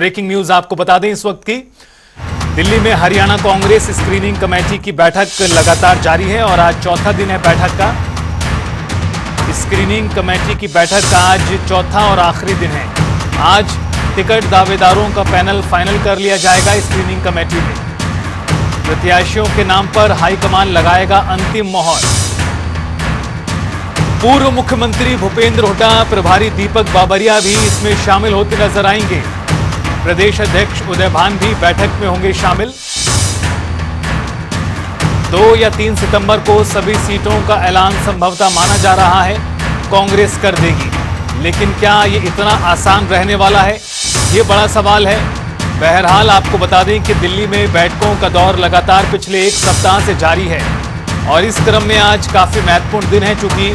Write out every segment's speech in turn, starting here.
Breaking news आपको बता दें इस वक्त की। दिल्ली में हरियाणा कांग्रेस स्क्रीनिंग कमेटी की बैठक लगातार जारी है और आज चौथा दिन है बैठक का। स्क्रीनिंग कमेटी की बैठक का आज चौथा और आखिरी दिन है। आज टिकट दावेदारों का पैनल फाइनल कर लिया जाएगा। स्क्रीनिंग कमेटी में प्रत्याशियों के नाम पर हाईकमान लगाएगा अंतिम मोहर। पूर्व मुख्यमंत्री भूपेंद्र हुड्डा, प्रभारी दीपक बाबरिया भी इसमें शामिल होते नजर आएंगे। प्रदेश अध्यक्ष उदय भान भी बैठक में होंगे शामिल। 2 या 3 सितंबर को सभी सीटों का ऐलान संभवतः माना जा रहा है कांग्रेस कर देगी, लेकिन क्या ये इतना आसान रहने वाला है, ये बड़ा सवाल है। बहरहाल आपको बता दें कि दिल्ली में बैठकों का दौर लगातार पिछले 1 सप्ताह से जारी है और इस क्रम में आज काफी महत्वपूर्ण दिन है, चूंकि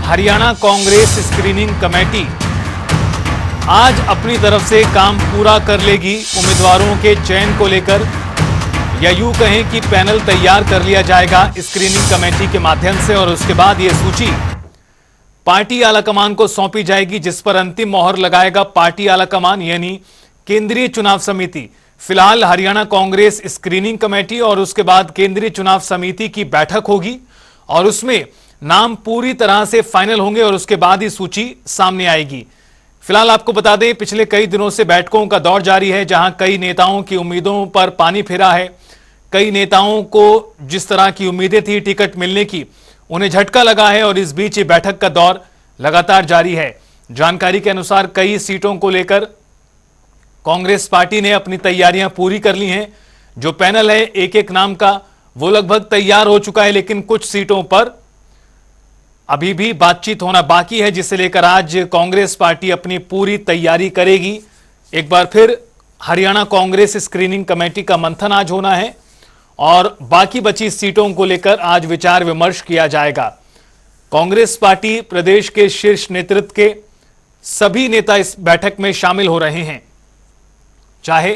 हरियाणा कांग्रेस स्क्रीनिंग कमेटी आज अपनी तरफ से काम पूरा कर लेगी। उम्मीदवारों के चयन को लेकर, या यूं कहें कि पैनल तैयार कर लिया जाएगा स्क्रीनिंग कमेटी के माध्यम से और उसके बाद यह सूची पार्टी आलाकमान को सौंपी जाएगी, जिस पर अंतिम मोहर लगाएगा पार्टी आलाकमान यानी केंद्रीय चुनाव समिति। फिलहाल हरियाणा कांग्रेस स्क्रीनिंग कमेटी और उसके बाद केंद्रीय चुनाव समिति की बैठक होगी और उसमें नाम पूरी तरह से फाइनल होंगे और उसके बाद ही सूची सामने आएगी। फिलहाल आपको बता दें पिछले कई दिनों से बैठकों का दौर जारी है, जहां कई नेताओं की उम्मीदों पर पानी फिरा है। कई नेताओं को जिस तरह की उम्मीदें थी टिकट मिलने की, उन्हें झटका लगा है और इस बीच ये बैठक का दौर लगातार जारी है। जानकारी के अनुसार कई सीटों को लेकर कांग्रेस पार्टी ने अपनी तैयारियां पूरी कर ली हैं। जो पैनल है एक एक नाम का, वो लगभग तैयार हो चुका है, लेकिन कुछ सीटों पर अभी भी बातचीत होना बाकी है, जिसे लेकर आज कांग्रेस पार्टी अपनी पूरी तैयारी करेगी। एक बार फिर हरियाणा कांग्रेस स्क्रीनिंग कमेटी का मंथन आज होना है और बाकी बची सीटों को लेकर आज विचार विमर्श किया जाएगा। कांग्रेस पार्टी प्रदेश के शीर्ष नेतृत्व के सभी नेता इस बैठक में शामिल हो रहे हैं, चाहे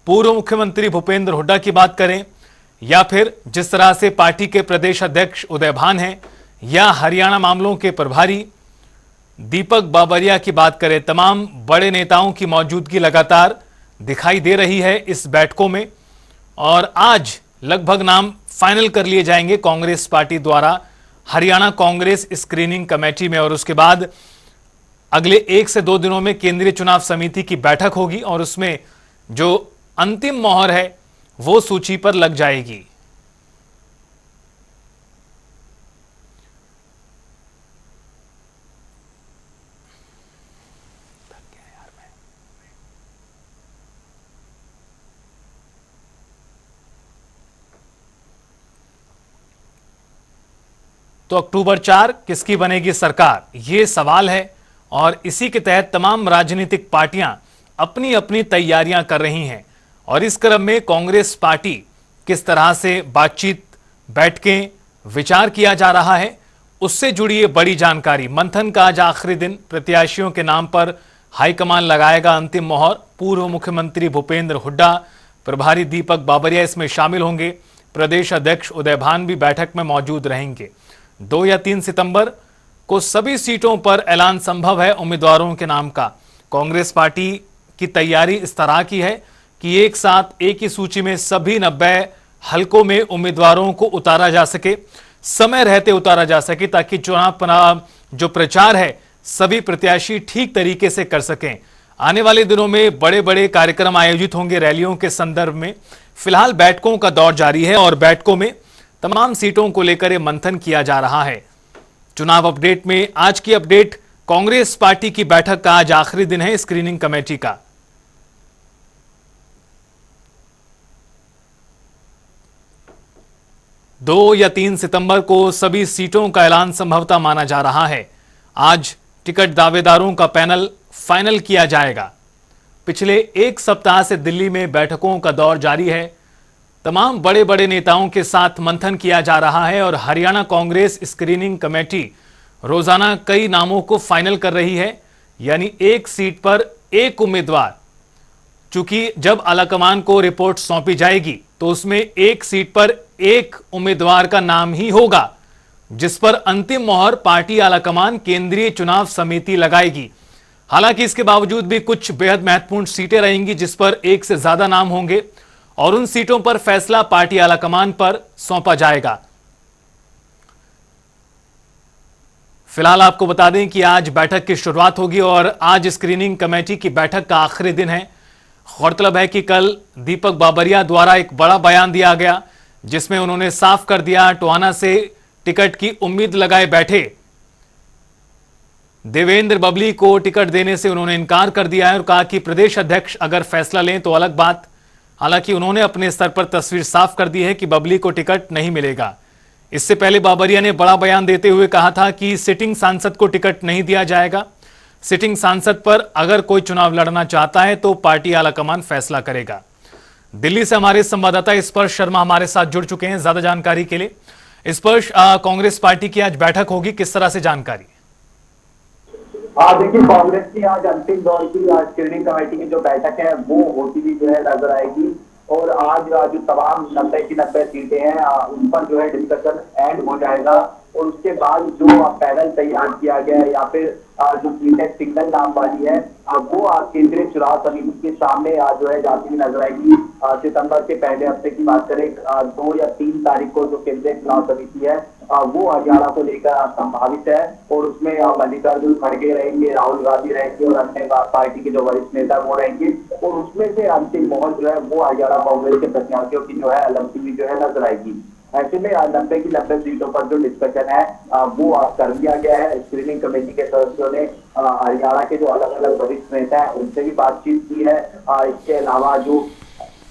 पूर्व मुख्यमंत्री भूपेंद्र हुड्डा की बात करें या फिर जिस तरह से पार्टी के प्रदेश अध्यक्ष उदय भान हैं या हरियाणा मामलों के प्रभारी दीपक बाबरिया की बात करें। तमाम बड़े नेताओं की मौजूदगी लगातार दिखाई दे रही है इस बैठकों में और आज लगभग नाम फाइनल कर लिए जाएंगे कांग्रेस पार्टी द्वारा हरियाणा कांग्रेस स्क्रीनिंग कमेटी में और उसके बाद अगले 1 से 2 दिनों में केंद्रीय चुनाव समिति की बैठक होगी और उसमें जो अंतिम मोहर है वो सूची पर लग जाएगी। तो अक्टूबर 4 किसकी बनेगी सरकार, यह सवाल है और इसी के तहत तमाम राजनीतिक पार्टियां अपनी अपनी तैयारियां कर रही हैं और इस क्रम में कांग्रेस पार्टी किस तरह से बातचीत, बैठकें, विचार किया जा रहा है, उससे जुड़ी ये बड़ी जानकारी। मंथन का आज आखिरी दिन, प्रत्याशियों के नाम पर हाईकमान लगाएगा अंतिम मोहर। पूर्व मुख्यमंत्री भूपेंद्र हुड्डा, प्रभारी दीपक बाबरिया इसमें शामिल होंगे। प्रदेश अध्यक्ष उदय भान भी बैठक में मौजूद रहेंगे। 2 या 3 सितंबर को सभी सीटों पर ऐलान संभव है उम्मीदवारों के नाम का। कांग्रेस पार्टी की तैयारी इस तरह की है कि एक साथ एक ही सूची में सभी 90 हलकों में उम्मीदवारों को उतारा जा सके, समय रहते उतारा जा सके, ताकि चुनाव जो प्रचार है सभी प्रत्याशी ठीक तरीके से कर सकें। आने वाले दिनों में बड़े बड़े कार्यक्रम आयोजित होंगे रैलियों के संदर्भ में। फिलहाल बैठकों का दौर जारी है और बैठकों में तमाम सीटों को लेकर यह मंथन किया जा रहा है। चुनाव अपडेट में आज की अपडेट, कांग्रेस पार्टी की बैठक का आज आखिरी दिन है स्क्रीनिंग कमेटी का। दो या 3 सितंबर को सभी सीटों का ऐलान संभवतः माना जा रहा है। आज टिकट दावेदारों का पैनल फाइनल किया जाएगा। पिछले 1 सप्ताह से दिल्ली में बैठकों का दौर जारी है। तमाम बड़े बड़े नेताओं के साथ मंथन किया जा रहा है और हरियाणा कांग्रेस स्क्रीनिंग कमेटी रोजाना कई नामों को फाइनल कर रही है, यानी एक सीट पर एक उम्मीदवार। चूंकि जब आलाकमान को रिपोर्ट सौंपी जाएगी तो उसमें एक सीट पर एक उम्मीदवार का नाम ही होगा, जिस पर अंतिम मोहर पार्टी आलाकमान केंद्रीय चुनाव समिति लगाएगी। हालांकि इसके बावजूद भी कुछ बेहद महत्वपूर्ण सीटें रहेंगी जिस पर एक से ज्यादा नाम होंगे और उन सीटों पर फैसला पार्टी आलाकमान पर सौंपा जाएगा। फिलहाल आपको बता दें कि आज बैठक की शुरुआत होगी और आज स्क्रीनिंग कमेटी की बैठक का आखिरी दिन है। गौरतलब है कि कल दीपक बाबरिया द्वारा एक बड़ा बयान दिया गया जिसमें उन्होंने साफ कर दिया टोहाना से टिकट की उम्मीद लगाए बैठे देवेंद्र बबली को टिकट देने से उन्होंने इनकार कर दिया है और कहा कि प्रदेश अध्यक्ष अगर फैसला लें तो अलग बात। हालांकि उन्होंने अपने स्तर पर तस्वीर साफ कर दी है कि बबली को टिकट नहीं मिलेगा। इससे पहले बाबरिया ने बड़ा बयान देते हुए कहा था कि सिटिंग सांसद को टिकट नहीं दिया जाएगा। सिटिंग सांसद पर अगर कोई चुनाव लड़ना चाहता है तो पार्टी आलाकमान फैसला करेगा। दिल्ली से हमारे संवाददाता स्पर्श शर्मा हमारे साथ जुड़ चुके हैं ज्यादा जानकारी के लिए। स्पर्श, कांग्रेस पार्टी की आज बैठक होगी, किस तरह से जानकारी? देखिए, कांग्रेस की आज अंतिम दौर की आज स्क्रीनिंग कमेटी की जो बैठक है वो होती हुई जो है नजर आएगी और आज जो तमाम 90 की 90 सीटें हैं उन पर जो है डिस्कशन एंड हो जाएगा और उसके बाद जो पैनल तैयार किया गया है या फिर जो सीटें सिंगल नाम वाली है वो केंद्रीय चुनाव समिति के सामने जो है जाती हुई नजर आएगी। सितंबर के पहले हफ्ते की बात करें 2 या 3 तारीख को जो केंद्रीय चुनाव समिति है वो हरियाणा को लेकर संभावित है और उसमें मल्लिकार्जुन खड़गे रहेंगे, राहुल गांधी रहेंगे और अन्य पार्टी के जो वरिष्ठ नेता वो रहेंगे और उसमें से अंतिम मोहर जो है वो हरियाणा कांग्रेस के प्रत्याशियों की जो है लंबी हुई जो है नजर आएगी। ऐसे में 90 की 90 सीटों पर जो डिस्कशन है वो कर दिया गया है। स्क्रीनिंग कमेटी के सदस्यों ने हरियाणा के जो अलग अलग वरिष्ठ नेता है उनसे भी बातचीत की है। इसके अलावा जो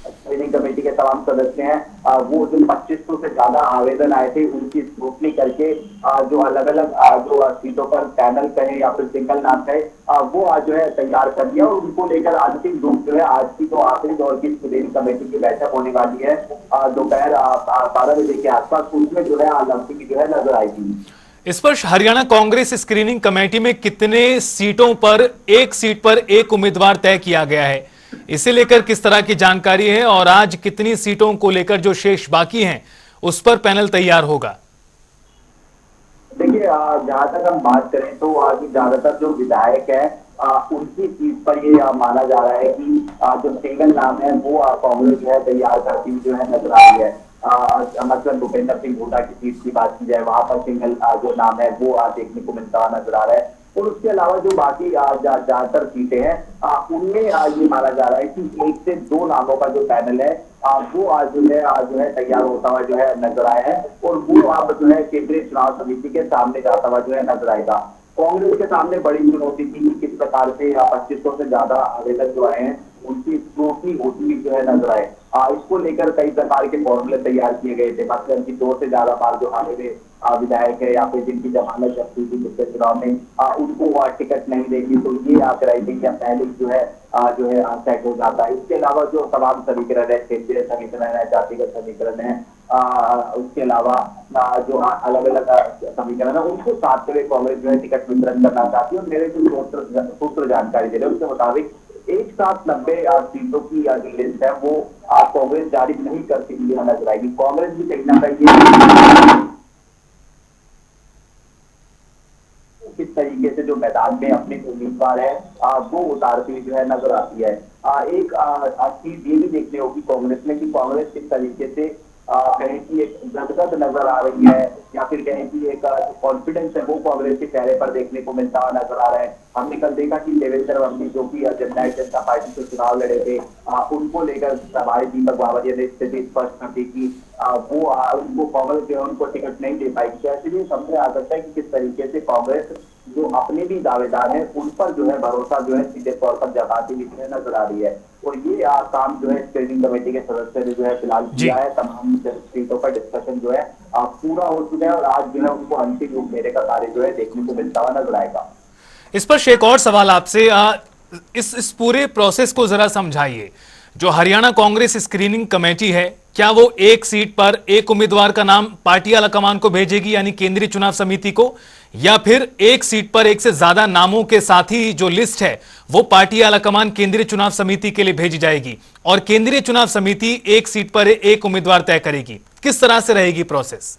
स्क्रीनिंग कमेटी के तमाम सदस्य हैं वो जो 2500 से ज्यादा आवेदन आए थे उनकी स्क्रूटनी करके जो अलग अलग जो सीटों पर पैनल कहे या फिर सिंगल नाम कहे वो आज जो है तैयार कर दिया और उनको लेकर अंतिम रूप जो है आज की जो आखिरी दौर की स्क्रीनिंग कमेटी की बैठक होने वाली है दोपहर 12 बजे के आसपास, उसमें जो है लंबी की जो है नजर आएगी। स्पर्श, हरियाणा कांग्रेस स्क्रीनिंग कमेटी में कितने सीटों पर एक सीट पर एक उम्मीदवार तय किया गया है, इसे लेकर किस तरह की जानकारी है और आज कितनी सीटों को लेकर जो शेष बाकी हैं उस पर पैनल तैयार होगा? देखिए, जहां तक हम बात करें तो आज ज्यादातर जो विधायक है उनकी सीट पर ये माना जा रहा है कि जो सिंगल नाम है वो कांग्रेस जो है तैयार करती हुई जो है नजर आ रही है। मतलब भूपेंद्र सिंह हुड्डा की सीट की बात की जाए वहां पर सिंगल जो नाम है वो देखने को मिलता हुआ नजर आ रहा है और उसके अलावा जो बाकी ज्यादातर सीटें हैं उनमें ये माना जा रहा है कि 1 से 2 नामों का जो पैनल है वो आज जो है तैयार होता हुआ जो है नजर आया है और वो अब जो है केंद्रीय चुनाव समिति के सामने जाता हुआ जो है नजर आएगा। कांग्रेस के सामने बड़ी चुनौती थी कि किस प्रकार से 2500 से ज्यादा आवेदन जो आए हैं उनकी स्क्रूटनी होती हुई जो है नजर आए। इसको लेकर कई प्रकार के फॉर्मूले तैयार किए गए थे, मतलब कि 2 से ज्यादा बार जो हारे हुए विधायक है या फिर जिनकी जमानत जब्ती थी पिछले चुनाव में उनको टिकट नहीं देगी तो ये क्राइटेरिया पहले जो है सेट हो जाता है। इसके अलावा जो तमाम समीकरण है, क्षेत्रीय समीकरण है, जातिगत समीकरण है, उसके अलावा जो अलग अलग समीकरण है उनको साधते हुए कांग्रेस जो है टिकट वितरण करना चाहती है और मेरे जो सूत्र जानकारी दे रहे हैं उसके मुताबिक एक साथ 90 सीटों की जो लिस्ट है वो कांग्रेस जारी नहीं करती हुई नजर आएगी। कांग्रेस भी कहीं ना कहीं किस तरीके से जो मैदान में अपने उम्मीदवार है वो उतारती हुई जो है नजर आती है। एक चीज ये भी देखने होगी कांग्रेस में कि कांग्रेस किस तरीके से कहें कि एक गदगद नजर आ रही है या फिर कहें कि एक कॉन्फिडेंस है वो कांग्रेस के चेहरे पर देखने को मिलता हुआ नजर आ रहा है। हमने कल देखा कि देवेंद्र बबली जो कि जननायक जनता पार्टी से चुनाव लड़े थे उनको लेकर हमारे दीपक बाबरिया ने स्थिति स्पष्ट कर दी कि वो उनको कांग्रेस जो है उनको टिकट नहीं दे पाएगी। तो ऐसे में समझ आ सकता है कि किस तरीके से कांग्रेस जो अपने भी दावेदार हैं उन पर जो है भरोसा जो है सीधे तौर पर जताती हुई नजर आ रही है और ये काम जो है स्क्रीनिंग कमेटी के सदस्य ने जो है फिलहाल किया है। तमाम सीटों पर डिस्कशन जो है पूरा हो चुका है और आज जो है उनको अंतिम रूप देने का कार्य जो है देखने को मिलता हुआ नजर आएगा। इस पर एक और सवाल आपसे, इस पूरे प्रोसेस को जरा समझाइए। जो हरियाणा कांग्रेस स्क्रीनिंग कमेटी है क्या वो एक सीट पर एक उम्मीदवार का नाम पार्टी आलाकमान को भेजेगी यानी केंद्रीय चुनाव समिति को, या फिर एक सीट पर एक से ज्यादा नामों के साथ ही जो लिस्ट है वो पार्टी आलाकमान केंद्रीय चुनाव समिति के लिए भेजी जाएगी और केंद्रीय चुनाव समिति एक सीट पर एक उम्मीदवार तय करेगी? किस तरह से रहेगी प्रोसेस?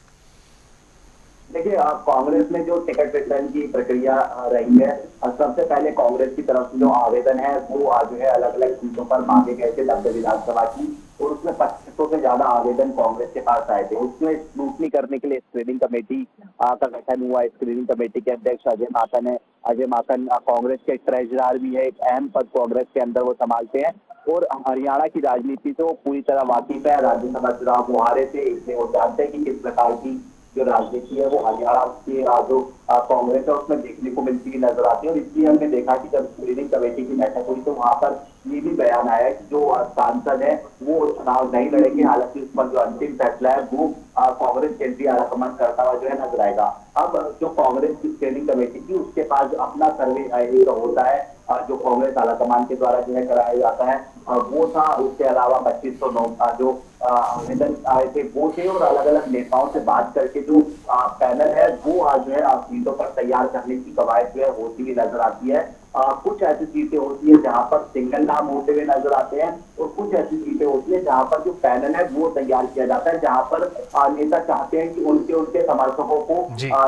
देखिए कांग्रेस में जो टिकट वितरण की प्रक्रिया रही है, सबसे पहले कांग्रेस की तरफ से जो आवेदन है वो आज जो है अलग अलग सीटों पर मांगे गए थे 90 विधानसभा की, और उसमें 2500 से ज्यादा आवेदन कांग्रेस के पास आए थे। उसमें स्क्रूटनी करने के लिए स्क्रीनिंग कमेटी का गठन हुआ। स्क्रीनिंग कमेटी के अध्यक्ष अजय माकन है। अजय माकन कांग्रेस के ट्रेजरर भी है, एक अहम पद कांग्रेस के अंदर वो संभालते हैं, और हरियाणा की राजनीति से वो पूरी तरह वाकिफ है। राज्यसभा चुनाव वो हारे थे, इसलिए वो जानते हैं कि किस प्रकार की जो राजनीति है वो हरियाणा की जो कांग्रेस है उसमें देखने को मिलती हुई नजर आती है। और इसलिए हमने देखा कि जब स्क्रीनिंग कमेटी की बैठक हुई तो वहां पर ये भी बयान आया कि जो सांसद है वो चुनाव नहीं लड़ेंगे। हालांकि उस पर जो अंतिम फैसला है वो कांग्रेस केंद्रीय आलाकमान करता हुआ जो है नजर आएगा। अब जो कांग्रेस की स्क्रीनिंग कमेटी थी उसके पास अपना सर्वे एक होता है जो कांग्रेस आलाकमान के द्वारा जो है कराया जाता है, वो था। उसके अलावा 2509 जो आवेदन आए थे वो थे, और अलग अलग नेताओं से बात करके जो पैनल है वो आज जो है सीटों पर तैयार करने की कवायद जो है होती हुई नजर आती है। कुछ ऐसी सीटें होती है जहां पर सिंगल नाम होते हुए नजर आते हैं, और कुछ ऐसी सीटें होती है जहां पर जो पैनल है वो तैयार किया जाता है, जहां पर नेता चाहते हैं कि उनके उनके समर्थकों को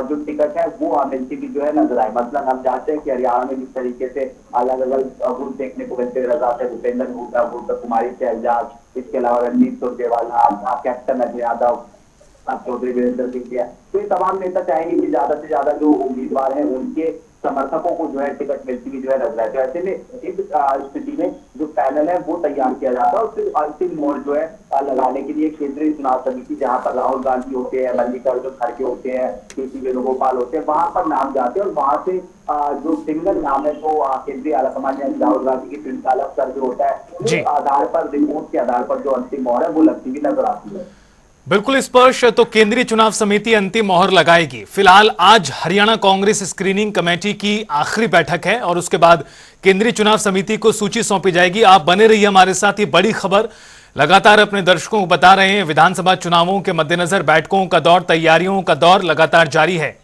जो टिकट है वो मिलती भी जो है नजर आए। मतलब हम जानते हैं कि हरियाणा में जिस तरीके से अलग अलग गुट देखने को मिलते नजर आते हैं, भूपेंद्र हुड्डा, कुमारी शैलजा, इसके अलावा रणदीप सुरजेवाला, कैप्टन अजय यादव, चौधरी वीरेंद्र सिंह, तो ये तमाम नेता चाहेंगे कि ज्यादा से ज्यादा जो उम्मीदवार हैं उनके समर्थकों को जो है टिकट मिलती हुई जो है नजर आए। तो ऐसे में इस स्थिति में जो पैनल है वो तैयार किया जाता है, और फिर अंतिम मोड़ जो है लगाने के लिए केंद्रीय चुनाव समिति, जहां पर राहुल गांधी होते हैं, मल्लिकार्जुन खड़गे होते हैं, केसी वेणुगोपाल होते हैं, वहां पर नाम जाते हैं, और वहां से जो सिंगल नाम है तो केंद्रीय आलाकमान यानी राहुल गांधी की प्रिंसिपल सर्वे होता है, उस आधार पर, रिपोर्ट के आधार पर जो अंतिम मोहर है वो लगती हुई नजर आती है। बिल्कुल स्पष्ट। तो केंद्रीय चुनाव समिति अंतिम मोहर लगाएगी। फिलहाल आज हरियाणा कांग्रेस स्क्रीनिंग कमेटी की आखिरी बैठक है और उसके बाद केंद्रीय चुनाव समिति को सूची सौंपी जाएगी। आप बने रहिए हमारे साथ, ये बड़ी खबर लगातार अपने दर्शकों को बता रहे हैं। विधानसभा चुनावों के मद्देनजर बैठकों का दौर, तैयारियों का दौर लगातार जारी है।